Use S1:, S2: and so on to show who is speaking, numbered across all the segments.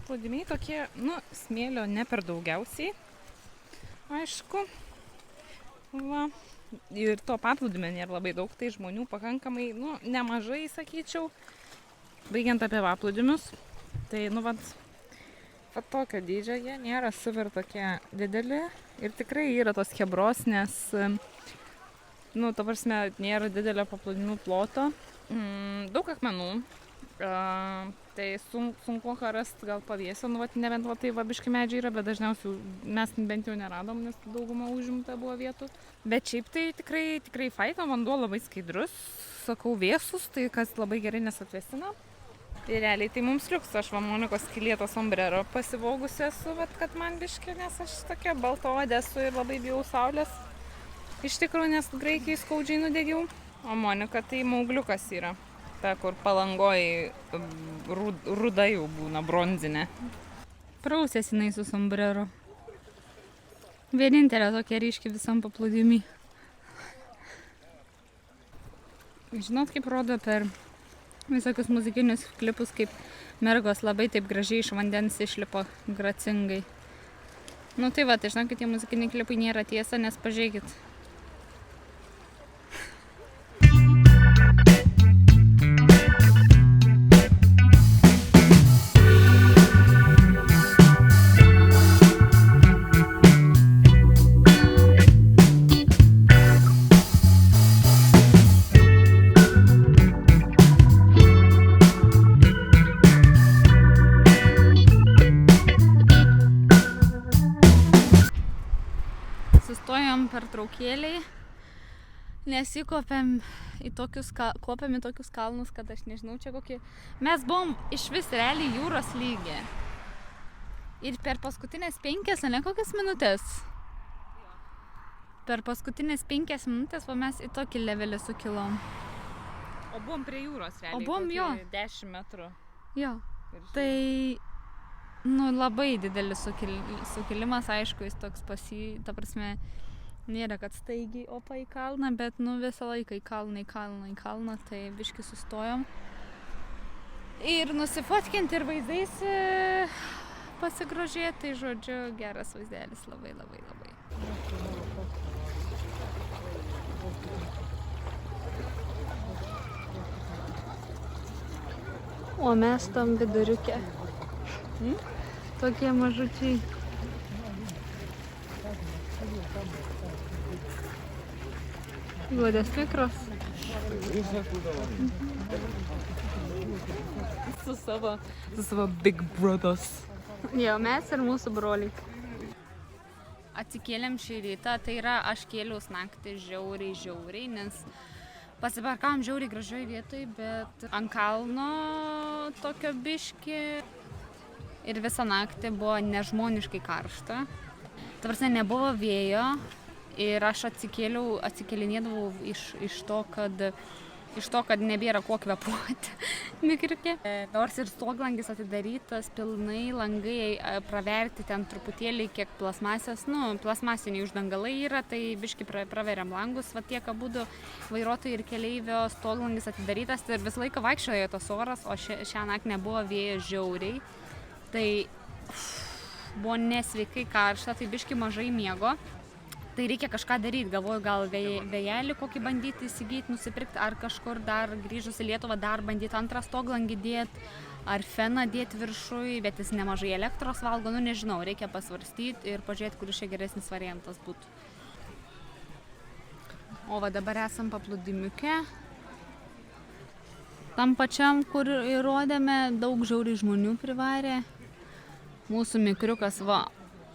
S1: paplūdimiai tokie, smėlio ne per daugiausiai, aišku. Va. Ir to paplūdimio nėra labai daug, tai žmonių pakankamai, nemažai, sakyčiau. Baigiant apie paplūdimius, tai, va tokio dydžio jie nėra super tokie dideli ir tikrai yra tos chebros, nes, ta prasme, nėra didelio paplūdimių ploto. Daug akmenų, tai sunku rasti gal pavėsio, nebent tai biški medžiai yra, bet dažniausiai mes bent jau neradom, nes dauguma užimta buvo vietų. Bet šiaip tai tikrai faina, vanduo labai skaidrus, sakau vėsus, tai kas labai gerai nesatvesina. Ir realiai tai mums liuks, aš Monikos skylėto sombrero pasivogusi esu, bet kad man biški, nes aš tokia baltaodė esu ir labai bijau saulės. Iš tikrųjų, nes Graikijai skaudžiai nudegiau, o Monika tai maugliukas yra. Ta, kur Palangoj ruda jau būna, bronzinė. Prausės jinai su sombrero. Vienintelė tokia ryški visam paplūdimy. Žinot, kaip rodo per visokius muzikinius klipus, kaip mergos labai taip gražiai iš vandens išlipo gracingai. Tai žinokit, tie muzikiniai klipai nėra tiesa, nes pažiūrėkit. Sustojom pertraukėliai, nes įkopėm į tokius kalnus, kad aš nežinau čia kokie. Mes buvom iš vis realiai jūros lygė. Ir per paskutinės 5, kokias minutės? Per paskutinės 5 minutės mes į tokį levelį sukilom. O buvom prie jūros realiai. O buvom, jo. 10 metrų. Jo. Tai labai didelis sukilimas, aišku, jis toks ta prasme, nėra, kad staigiai opa į kalną, bet visą laiką į kalną, tai biški sustojom. Ir nusifotkinti ir vaizdais pasigrožėti, tai žodžiu, geras vaizdelis, labai. O mes tam viduriuke. Tokie mažučiai. Glodės mikros. Su savo big brothers. Jo, mes ir mūsų broliai. Atsikėlėm šį rytą, tai yra aš kėliaus naktį žiauriai, nes pasiparkavom žiauriai gražioj vietoj, bet ant kalno tokio biški. Ir visą naktį buvo nežmoniškai karšta. Ta prasme, nebuvo vėjo ir aš atsikėlinėdavau iš to, kad nebėra kuo kvėpuoti mikriukė. Nors ir stoglangis atidarytas, pilnai langai praverti ten truputėlį kiek plasmasės, plasmasiniai uždangalai yra, tai biški praveriam langus, tiek abudu vairuotojai ir keleivio stoglangis atidarytas ir visą laiką vaikščiojo tas oras, o šią naktį nebuvo vėjo žiauriai. Tai buvo nesveikai karšta, tai biški mažai miego. Tai reikia kažką daryti, galvoju, gal vėjelį kokį bandyti įsigyti, nusipirkti, ar kažkur dar grįžus į Lietuvą dar bandyti antrą stoglangį dėti, ar feną dėti viršui, bet jis nemažai elektros valgo, nežinau, reikia pasvarstyti ir pažiūrėti, kuris čia geresnis variantas būtų. O dabar esam paplūdimiuke. Tam pačiam, kur įrodėme, daug žiauriai žmonių privarė. Mūsų mikriukas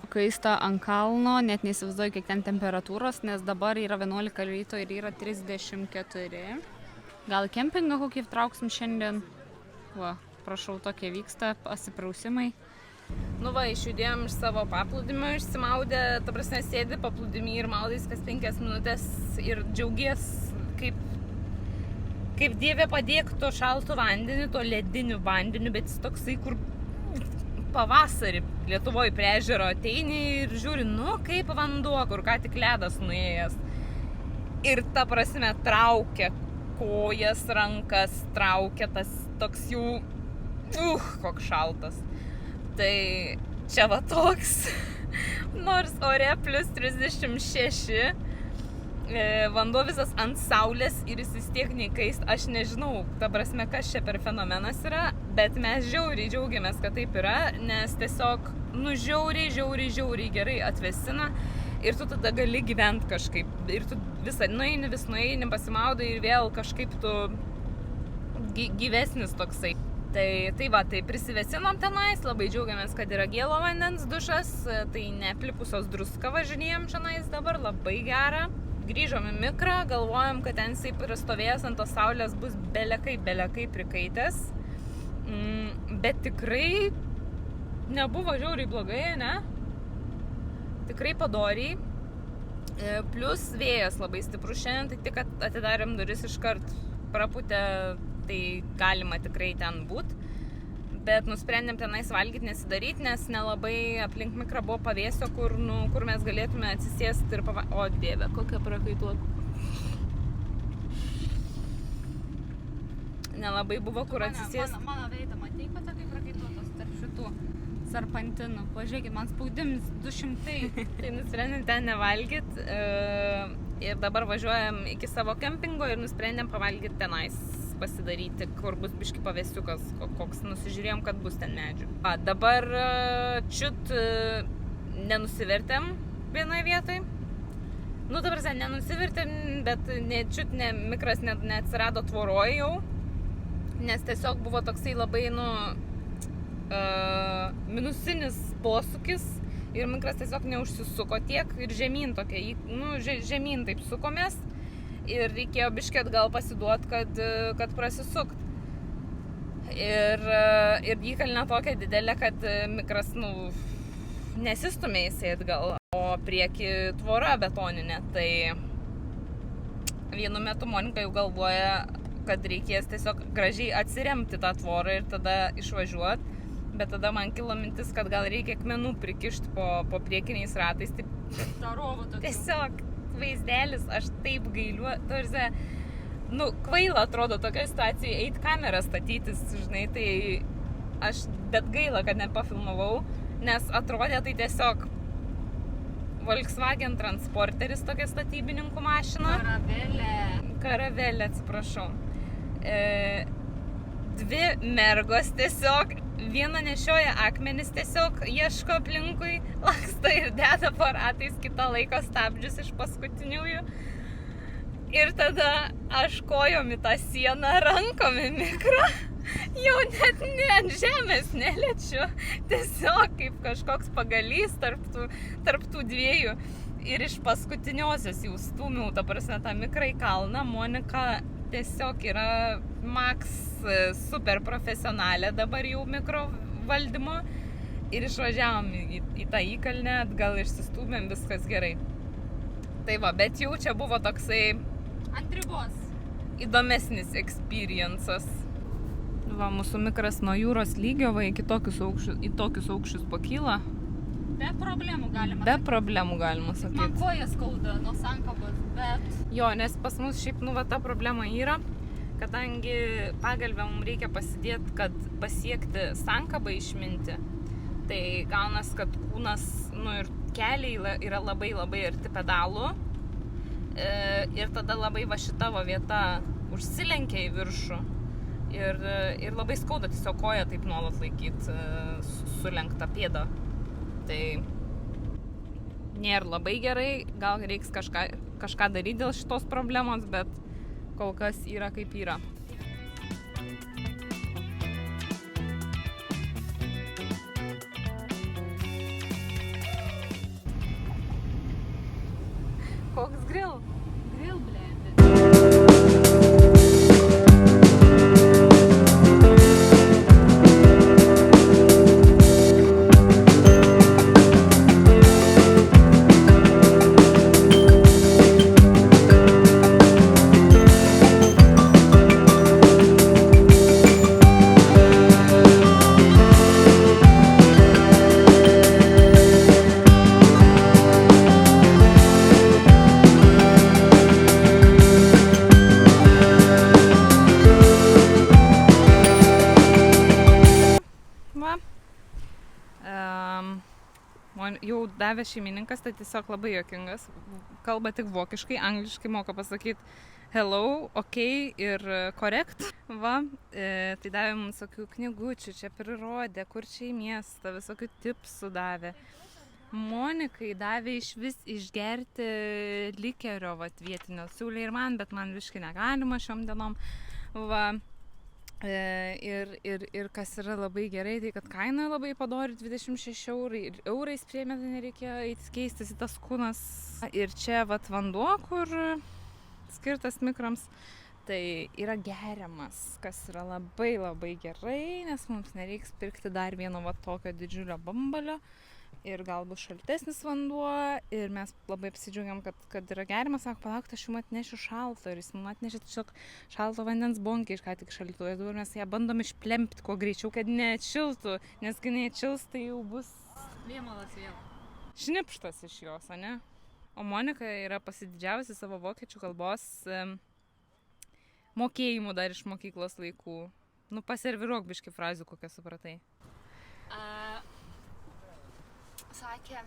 S1: kaista ant kalno, net neįsivaizduoju, kiek ten temperatūros, nes dabar yra 11 ryto ir yra 34. Gal kempingą kokį trauksim šiandien? Prašau, tokie vyksta pasiprausimai. Išjudėjom iš savo paplūdimio, išsimaudę, ta prasme, sėdi paplūdimy ir maudais kas 5 minutės ir džiaugies, kaip Dieve padėk to šaltu vandeniu, to lediniu vandeniu, bet jis toksai, kur pavasarį Lietuvoje prie ežero ateini ir žiūri, kaip vanduo, kur ką tik ledas nuėjęs. Ir ta prasme traukia kojas, rankas, traukia tas toks jau, koks šaltas. Tai čia va toks, nors ore plus 36, vanduo visas ant saulės ir jis vis tiek neįkaist. Aš nežinau, ta prasme, kas čia per fenomenas yra, bet mes žiauriai džiaugiamės, kad taip yra, nes tiesiog, žiauriai gerai atvesina ir tu tada gali gyventi kažkaip. Ir tu visą nueini, pasimaudai ir vėl kažkaip tu gyvesnis toksai. Tai va, tai prisivesinom tenais, labai džiaugiamės, kad yra gėlo vandens dušas, tai neplipusios druska važinėjom čionais dabar, labai gera. Grįžom į mikrą, galvojom, kad ten jisai prastovėjęs ant tos saulės bus belekai prikaitęs, bet tikrai nebuvo žiauriai blogai, ne? Tikrai padoriai, plus vėjas labai stiprus šiandien, tai tik atidarėm duris iškart praputę, tai galima tikrai ten būt, bet nusprendėm tenais valgyti nesidaryti, nes nelabai aplink mikrą buvo pavėsio, kur mes galėtume atsisėsti ir O dieve, kokia prakaituota. Nelabai buvo kur atsisėsti.
S2: Mano veidą, matai, kad kaip prakaituotos tarp šitų serpantinų. Pažiūrėkit, man spaudimis 200.
S1: Tai nusprendėm ten nevalgyti ir dabar važiuojam iki savo kempingo ir nusprendėm pavalgyti tenais, pasidaryti, kur bus biški pavėsiukas, koks nusižiūrėjom, kad bus ten medžių. Dabar čiut nenusivertėm vienoje vietoj. Nu, ta prasme, nenusivertėm, bet čiut mikras neatsirado tvoroj jau, nes tiesiog buvo toksai labai, minusinis posūkis ir mikras tiesiog neužsisuko tiek ir žemyn tokia, žemyn taip sukomės. Ir reikėjo biškį atgal pasiduot, kad prasisukt. Ir įkalnė tokia didelė, kad mikras, nesistumė jisai atgal, o prieki tvora betoninė. Tai vienu metu Monika jau galvoja, kad reikės tiesiog gražiai atsiremti tą tvorą ir tada išvažiuot. Bet tada man kilo mintis, kad gal reikia akmenų prikišti po priekiniais ratais. Tiesiog vaizdelis, aš taip gailiu, kvaila atrodo tokia situacija, eit kamerą statytis, žinai, tai aš bet gaila, kad nepafilmavau, nes atrodė tai tiesiog Volkswagen transporteris, tokia statybininkų mašina. Karavelė, atsiprašau. Dvi mergos tiesiog, viena nešioja akmenis, tiesiog ieško aplinkui, laksto ir deda po ratais, kitą laiko stabdžius iš paskutiniųjų. Ir tada aš kojom į tą sieną, rankom į mikrą, jau net ant žemės neliečiu, tiesiog kaip kažkoks pagalys tarp tų dviejų. Ir iš paskutiniosios jau stūmiau, ta prasme, tą mikrą į kalną. Monika tiesiog yra max super profesionalė dabar jau mikro valdymo ir išvažiavom į tą įkalnę, atgal išsistūmėm, viskas gerai. Tai va, bet jau čia buvo toksai
S2: ant ribos
S1: įdomesnis experience'as. Va, mūsų mikras nuo jūros lygio va, į tokius aukščius pakyla.
S2: Be problemų galima
S1: sakyti. Be problemų galima sakyti.
S2: Man koja skauda nuo sankabos, bet...
S1: Jo, nes pas mus šiaip, ta problema yra, kadangi pagalvę mums reikia pasidėti, kad pasiekti sankabą išminti, tai gaunas, kad kūnas, ir keliai yra labai arti pedalų ir tada labai va šita vieta užsilenkia į viršų ir labai skauda tiesiog koją taip nuolat laikyti sulenktą pėdą. Tai nėra labai gerai, gal reiks kažką daryti dėl šitos problemos, bet kol kas yra kaip yra. Koks grill?
S2: Grill, blėdi.
S1: jau davė šeimininkas, tai tiesiog labai juokingas. Kalba tik vokiškai, angliškai moka pasakyti hello, ok ir correct. Va, tai davė mums visokių knygučių, čia prirodė, kur čia į miestą, visokių tipsų davė. Monikai davė iš vis išgerti likerio vietinio, siūlė ir man, bet man viškai negalima šiom dienom. Va, ir kas yra labai gerai, tai kad kaina labai padori 26 eurai ir eurais priėmė, tai nereikėjo keistis į tas kūnas. Ir čia vat vanduo, kur skirtas mikrams, tai yra geriamas, kas yra labai labai gerai, nes mums nereiks pirkti dar vieno va tokio didžiulio bambalio. Ir galbūt šaltesnis vanduo, ir mes labai apsidžiaugiam, kad yra gerimas, sako, palauk, aš jums atnešiu šalto, ir jis mums atnešė tiesiog šalto vandens bonkę iš ką tik šaldytuvo, ir dabar mes ją bandom išplempti kuo greičiau, kad neatšiltų, nes kai neatšils, tai jau bus
S2: Vėmalas vėl.
S1: šnipštas iš jos, ane? O Monika yra pasididžiavusi savo vokiečių kalbos mokėjimų dar iš mokyklos laikų. Nu, paserviruok biškį frazių, kokią supratai.
S2: Sakė,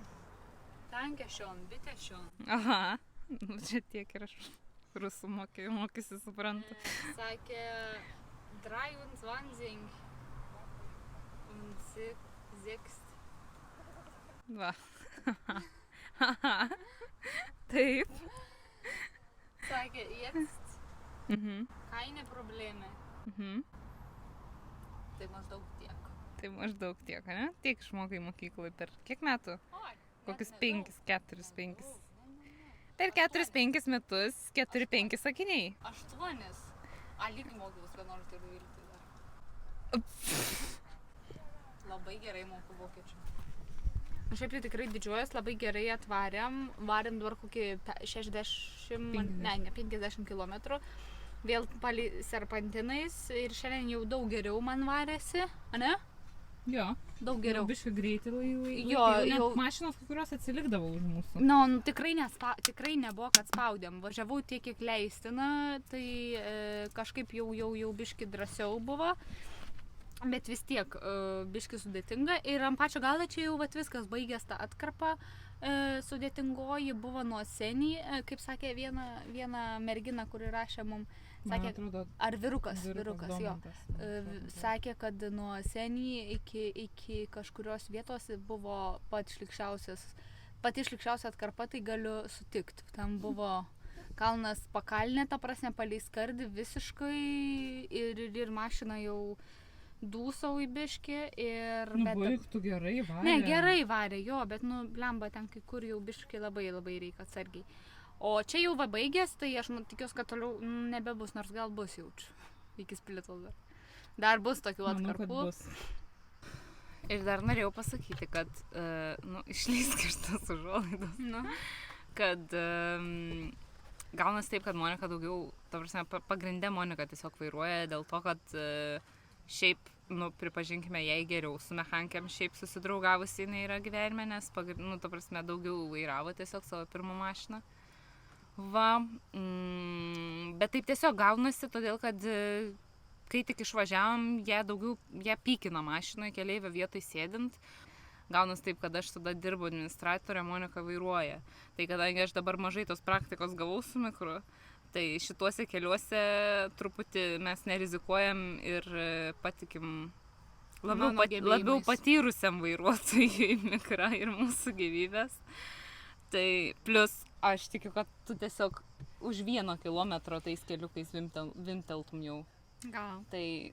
S2: tankė šion, bitė šion.
S1: Aha, nu, čia tiek ir aš rusų mokysi suprantu.
S2: Sakė, 23 und 6.
S1: Va. Taip.
S2: Sakė, jetzt keine Probleme. Tai maždaug tiek.
S1: Tai maždaug tiek, ne? Tiek išmokai mokyklai per kiek metų? Kokius 5, 4, 5. Per 4-5 metus 4-5 sakiniai.
S2: 8. Lygiai mokiaus 11 ir 12 dar. Labai gerai moku vokiečių. Aš šiaip tai tikrai didžiuojas, labai gerai atvarėm. Varėm dabar kokį 50 kilometrų. Vėl palei serpantinais ir šiandien jau daug geriau man varėsi, ane?
S1: Jo.
S2: Daug geriau.
S1: Jau biškai greitai
S2: Jo,
S1: net
S2: jau.
S1: mašinos, kurios atsilikdavo už mūsų.
S2: Nu, tikrai nebuvo, kad spaudėm. Važiavau tiek, kiek leistina, tai kažkaip jau biški drąsiau buvo. Bet vis tiek biški sudėtinga. Ir ant pačio galo čia jau viskas baigęs tą atkarpą. Sudėtingoji buvo nuo Senį, kaip sakė viena mergina, kuri rašė mums. Sakė,
S1: atrodo,
S2: ar vyrukas jo. Sakė, kad nuo Senį iki kažkurios vietos buvo pati šlikščiausia atkarpa, tai galiu sutikti. Ten buvo kalnas pakalnė, ta prasme, palei skardį visiškai ir mašina jau dūsau į biškį ir...
S1: Nu, baigtų gerai varė.
S2: Ne, gerai varė, jo, bet, blemba, ten kai kur jau biškį labai reikia atsargiai. O čia jau va baigęs, tai aš tikiuosi, kad toliau nebebus, nors gal bus jaučiu. Iki Splitos dar. Dar bus tokių atkarpų.
S1: Manau, kad bus.
S2: Ir dar norėjau pasakyti, kad, išleisk iš tos užuolaidos, kad gaunas taip, kad Monika daugiau, ta prasme, pagrinde Monika tiesiog vairuoja dėl to, kad šiaip, pripažinkime, jai geriau su mechanikėm šiaip susidraugavusi jinai yra gyvenime, nes, ta prasme, daugiau vairavo tiesiog savo pirmą mašiną. Va, bet taip tiesiog gaunasi, todėl, kad kai tik išvažiavom, ją pykino mašinoje keleivio vietoj sėdint. Gaunas taip, kad aš tada dirbu administratorė, Monika vairuoja. Tai kadangi aš dabar mažai tos praktikos gavau su mikru, tai šituose keliuose truputį mes nerizikuojam ir patikim labiau patyrusiam vairuotojui mikrą ir mūsų gyvybės. Tai plus aš tikiu, kad tu tiesiog už 1 kilometro tais keliukais vimteltum jau. Gal.
S1: Tai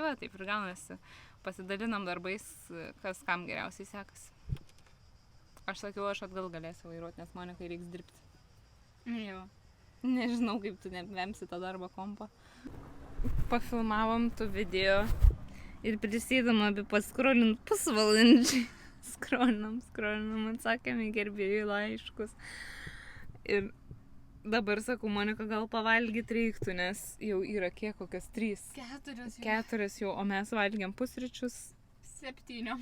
S1: va, taip ir gaunasi. Pasidalinam darbais, kas kam geriausiai sekasi. Aš sakiau, aš atgal galėsiu vairuoti, nes Monikai reiks dirbti.
S2: Jo.
S1: Nežinau, kaip tu nevemsi tą darbą kompą. Pafilmavom tų video ir prisėdam abi paskrolint pusvalandžiai. Skrolinam, atsakėm į gerbėjų laiškus. Ir dabar sakau, Monika, gal pavalgyti reiktų, nes jau yra kiek, kokios 3. 4 jau, o mes valgiam pusryčius.
S2: 7.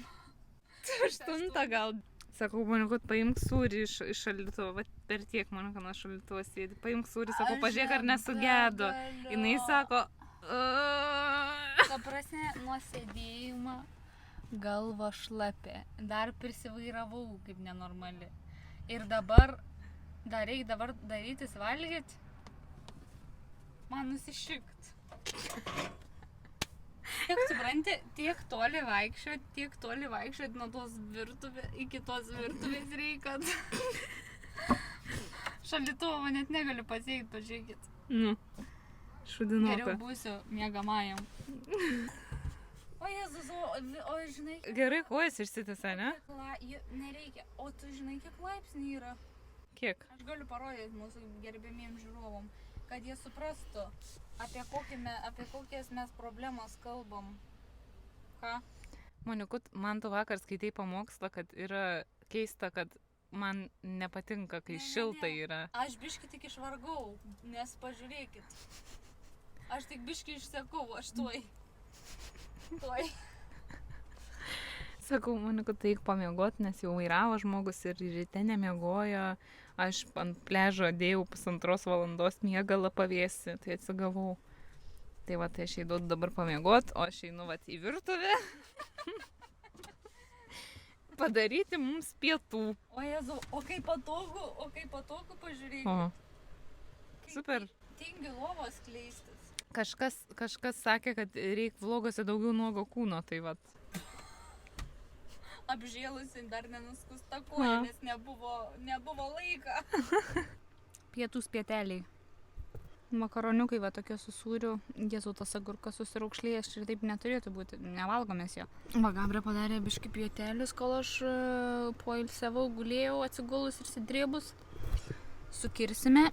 S1: 8 gal. Sakau, Monika, paimk sūrį iš šaldytuvo, va per tiek Monika nuo šaldytuvo sėdi. Paimk sūrį, sako, pažiūrėk, ar nesugedo. Jinai sako...
S2: Ta prasme, nuo sėdėjimo galva šlapė, dar prisivairavau kaip nenormali. Ir dabar, dar reikia darytis valgyti, man nusišikt. Tiek supranti, tiek toli vaikščiot nuo tos virtuvės iki tos virtuvės reikia. Šaldytuvo man net negaliu pasiekti, pažiūrėkit.
S1: Nu, šudinoka.
S2: Geriau būsiu miegamajam. O Jėzus, o žinai...
S1: Gerai, kojas išsitisa, ne?
S2: Nereikia. O tu žinai, kiek laipsnių yra?
S1: Kiek?
S2: Aš galiu parodyti mūsų gerbėmiem žiūrovom, kad jie suprastų, apie kokias mes problemas kalbam. Ką?
S1: Monikut, man tu vakar skaitai pamokslą, kad yra keista, kad man nepatinka, kai šilta yra.
S2: Aš biški tik išvargau, nes pažiūrėkit. Aš tik biški išsekau, aš tuoj.
S1: Sakau, Monikut, tai eik pamiegot, nes jau vairavo žmogus ir ryte nemiegojo. Aš ant pležo dėjau 1,5 valandos miegalą pavėsi, tai atsigavau. Tai va, tai aš einu dabar pamiegot, o aš einu vat į virtuvę. Padaryti mums pietų.
S2: O Jėzau, o kaip patogu pažiūrėkit.
S1: O, super.
S2: Tingi lovos kleistis.
S1: Kažkas sakė, kad reikia vlogose daugiau nuogo kūno, tai vat.
S2: Apžėlusi dar nenuskusta koja, nes nebuvo laika. Pietus pieteliai. Makaroniukai va tokie su sūriu. Jėzau, tas agurkas susiraukšlėjęs ir taip neturėtų būti. Nevalgomės jo. Va, Gabrė padarė biški pietelius, kol aš poilsiavau, gulėjau atsigulus ir sidrėbus. Sukirsime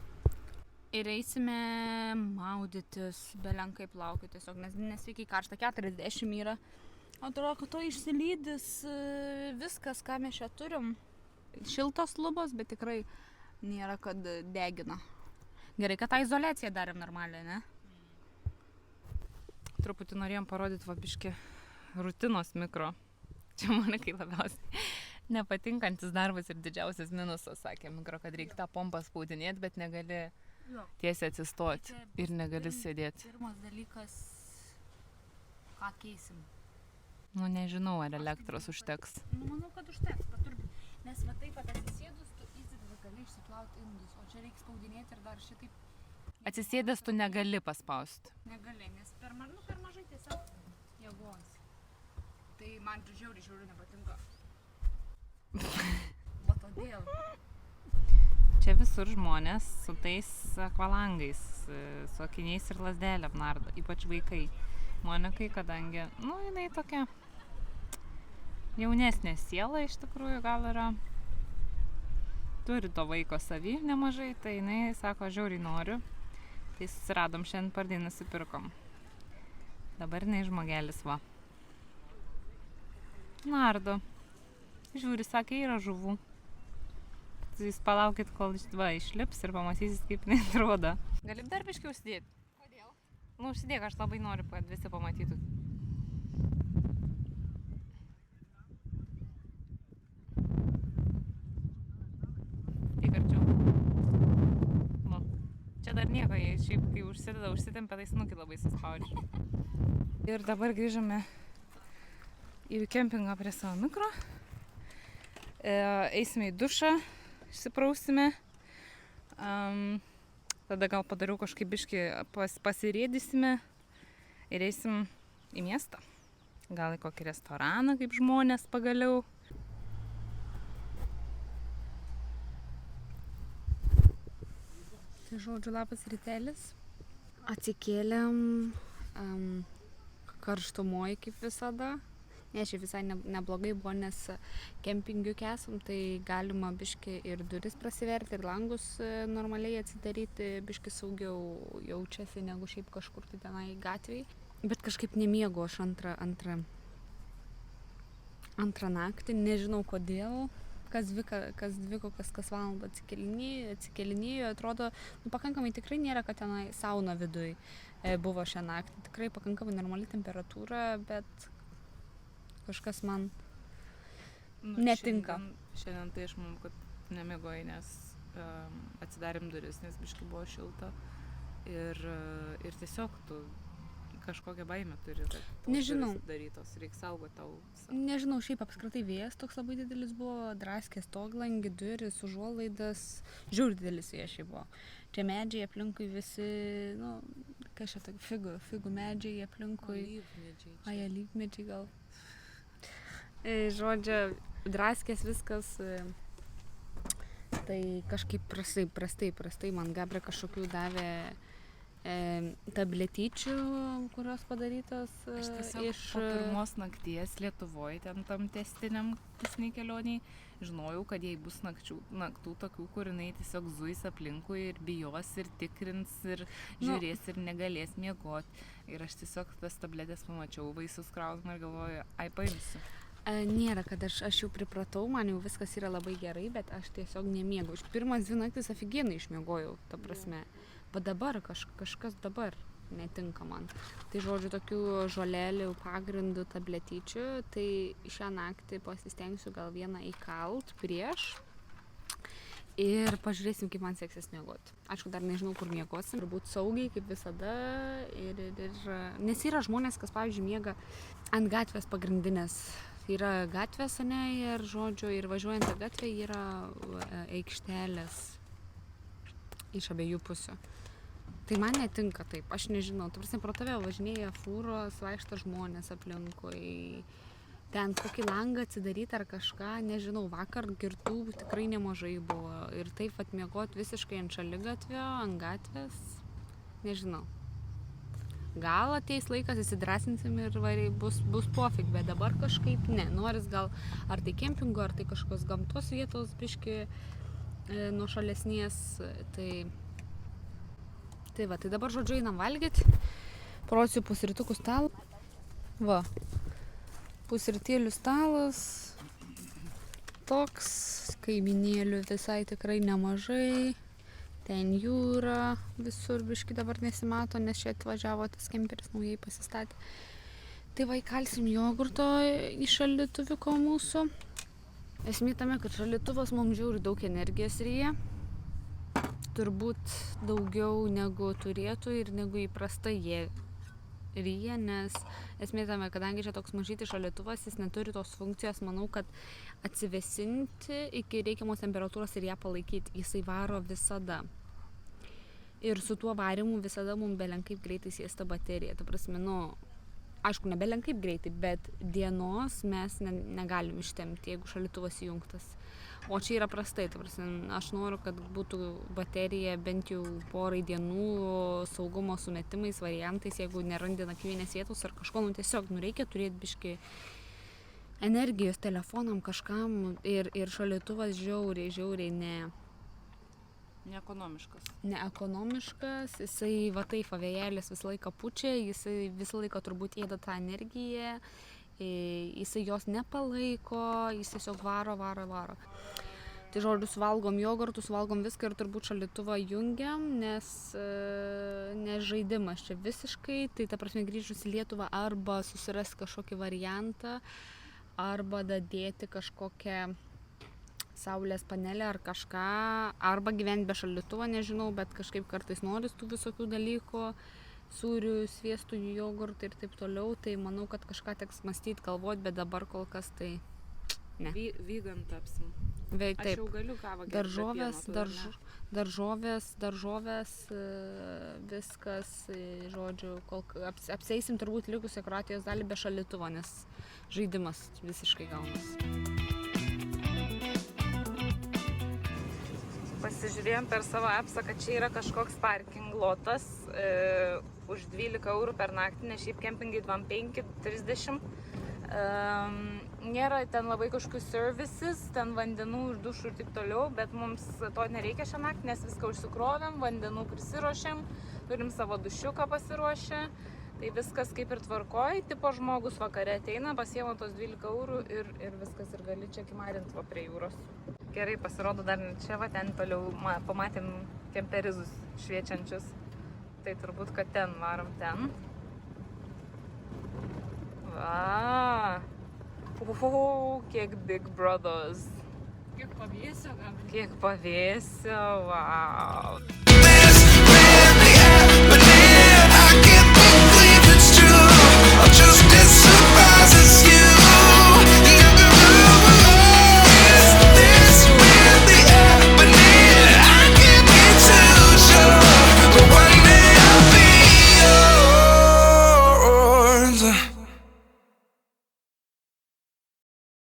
S2: ir eisime maudytis, belenkai plaukiu tiesiog, nes nesveikiai karšta, 40 yra. Atrodo, kad to išsilydys viskas, ką mes čia turim. Šiltos lubos, bet tikrai nėra, kad degina. Gerai, kad tą izoliaciją darėm normaliai, ne?
S1: Truputį norėjom parodyti vabiški rutinos mikro. Čia Monikai labiausiai nepatinkantis darbas ir didžiausias minusas, sakė mikro, kad reikia tą pompą spaudinėti, bet negali tiesiai atsistoti ir negali sėdėti.
S2: Pirmas dalykas, ką keisim?
S1: Nu, nežinau, ar elektros užteks.
S2: Nu, manau, kad užteks, nes va taip pat atsisėdus, tu įsitvai gali išsiplauti indus, o čia reikia spaudinėti ir dar šitaip...
S1: Atsisėdęs tu negali paspausti.
S2: Negali, nes per mažai tiesiog jėgos. Tai man žiauriai nepatinka. O todėl.
S1: Čia visur žmonės su tais akvalangais, su akiniais ir lazdelėm nardo, ypač vaikai. Monikai, kadangi, nu, jinai tokia jaunesnė siela iš tikrųjų gal yra. Turi to vaiko savy nemažai, tai jinai sako, žiauriai noriu. Tai susiradom šiandien pardai, nusipirkom. Dabar jinai žmogelis va. Nardo. Žiūri, sakė, yra žuvų. Jūs palaukit, kol išlips ir pamatysit, kaip jinai atrodo. Gali dar biškiau užsidėti?
S2: Kodėl?
S1: Nu, užsidėk, aš labai noriu, kad visi pamatytų. Tik arčiau. Nu, čia dar nieko, jei šiaip, kai užsitempia, tai snukį labai suspaudžiu. Ir dabar grįžome į kempingą prie savo mikro. Eisime į dušą, išsiprausime. Tada gal padariau kažkaip biškį pasirėdysime ir eisim į miestą. Gal į kokį restoraną, kaip žmonės pagaliau.
S2: Tai žodžiu, labas rytelis. Atsikėlėm karštumoji kaip visada. Ne, šiaip visai neblogai buvo, nes kempingiuk esam, tai galima biški ir duris prasiverti, ir langus normaliai atsidaryti, biški saugiau jaučiasi negu šiaip kažkur tai tenai gatvėj. Bet kažkaip nemiegu aš antrą naktį, nežinau kodėl. Kas valandą atsikelinėjo, atrodo, pakankamai tikrai nėra, kad tenai sauna viduj buvo šią naktį. Tikrai pakankamai normali temperatūra, bet kažkas man netinka.
S1: Šiandien tai aš manau, kad nemiegoju, nes atsidarėm duris, nes biškai buvo šilta. Ir tiesiog tu
S2: kažkokią baimę turi, kad
S3: Nežinau.
S2: darytos, reikia saugoti tau.
S3: Nežinau, šiaip apskritai vėjas toks labai didelis buvo, draskė stoglangį, duris, užuolaidas, žiūri didelis vėjas šiaip buvo. Čia medžiai aplinkui visi, nu, kas čia tokia, figų medžiai aplinkui.
S2: Alyvmedžiai.
S3: Alyvmedžiai gal. Žodžiu, draskės viskas, tai kažkaip prastai man Gabrė kažkokių davė tabletyčių, kurios padarytos
S2: Aš tiesiog
S3: iš...
S2: po pirmos nakties Lietuvoje, ten tam testiniam pasiniai kelioniai, žinojau, kad jei bus naktų tokių, kur jinai tiesiog zuis aplinkui ir bijos ir tikrins ir žiūrės ir negalės miegoti. Ir aš tiesiog tas tabletės pamačiau, vaisius krausmą ir galvoju, paimsiu.
S3: Nėra, kad aš jau pripratau, man jau viskas yra labai gerai, bet aš tiesiog nemiegu. Iš pirmas 2 naktis afigienai išmiegojau, ta prasme. Bet dabar kažkas dabar netinka man. Tai žodžiu, tokių žolelių pagrindų tabletyčių, tai šią naktį pasistengsiu gal vieną įkalt prieš ir pažiūrėsim, kaip man seksis miegoti. Aišku, dar nežinau, kur miegosim, turbūt saugiai, kaip visada. Nes yra žmonės, kas, pavyzdžiui, miega ant gatvės pagrindinės. Yra gatvės, ane, ir žodžiu, ir važiuojant tą gatvę yra aikštelės iš abiejų pusių. Tai man netinka taip, aš nežinau, tu prasme, pro tave važinėja fūros, vaikšta žmonės aplinkui, ten kokį langą atsidaryti ar kažką, nežinau, vakar girtų tikrai nemažai buvo ir taip atmiegot visiškai ant šaligatvio, ant gatvės, nežinau. Gal ateis laikas, įsidrasinsim ir bus pofik, bet dabar kažkaip ne, noris gal ar tai kempingo, ar tai kažkokios gamtos vietos biški nuo šalesnės, tai va, tai dabar žodžiu einam valgyti, prosiu pusrytukų stalą, va, pusrytėlių stalas, toks, kaiminėlių visai tikrai nemažai, ten jūra, visur biški dabar nesimato, nes čia atvažiavo tas kemperis naujai pasistatė. Tai va, įkalsim jogurto į šaldytuviuko mūsų. Esmė tame, kad šaldytuvas mums žiūri daug energijos ryja. Turbūt daugiau negu turėtų ir negu įprasta jie ryja, nes esmė tame, kadangi čia toks mažytis šaldytuvas, jis neturi tos funkcijos, manau, kad atsivesinti iki reikiamos temperatūros ir ją palaikyti, jisai varo visada. Ir su tuo varimu visada mums belenkaip greitai sėsta baterija. Ta prasme, aišku, ne belenkaip greitai, bet dienos mes negalim ištemti, jeigu šaldytuvas įjungtas. O čia yra prastai, ta prasme, aš noriu, kad būtų baterija bent jau porai dienų saugumo sumetimais, variantais, jeigu nerandi nakvynės vietos ar kažko, tiesiog reikia turėti biški energijos telefonam kažkam ir šaldytuvas žiauriai neekonomiškas, jisai va taip, vėjelis visą laiką pučia, jisai visą laiką turbūt ėda tą energiją, jisai jos nepalaiko, jis tiesiog varo. Tai žodžiu, suvalgom jogurtus, suvalgom viską ir turbūt šaldytuvą jungiam, nes žaidimas čia visiškai, tai ta prasme grįžus į Lietuvą arba susiras kažkokį variantą, arba dadėti kažkokią saulės panelę ar kažką, arba gyventi be šaldytuvo, nežinau, bet kažkaip kartais noris tų visokių dalykų, sūrių, sviestų, jogurtų ir taip toliau, tai manau, kad kažką teks mąstyti, galvoti, bet dabar kol kas tai ne.
S2: Vegan tapsim.
S3: Taip.
S2: Aš jau galiu kavą gerti.
S3: Daržovės, viskas, žodžiu, apseisim turbūt likusią Kroatijos dalį be šaldytuvo, nes žaidimas visiškai gaunas.
S1: Pasižiūrėjom per savo appsą, kad čia yra kažkoks parking lotas už 12 eurų per naktį, nes šiaip kempingai 25-30. Nėra ten labai kažkokių services, ten vandenų ir dušų ir taip toliau, bet mums to nereikia šią naktį, nes viską užsikrovėm, vandenų prisiruošėm, turim savo dušiuką pasiruošę, tai viskas kaip ir tvarkoj, tipo žmogus vakare ateina, pasiema tos 12 eurų ir viskas ir gali čia kimarint va prie jūros. Gerai, pasirodo dar čia, va ten toliau pamatėm kemperizus šviečiančius, tai turbūt, kad ten varom ten. Va, kiek Big Brothers.
S3: Kiek pavėsio, gal?
S1: Kiek pavėsio, wow.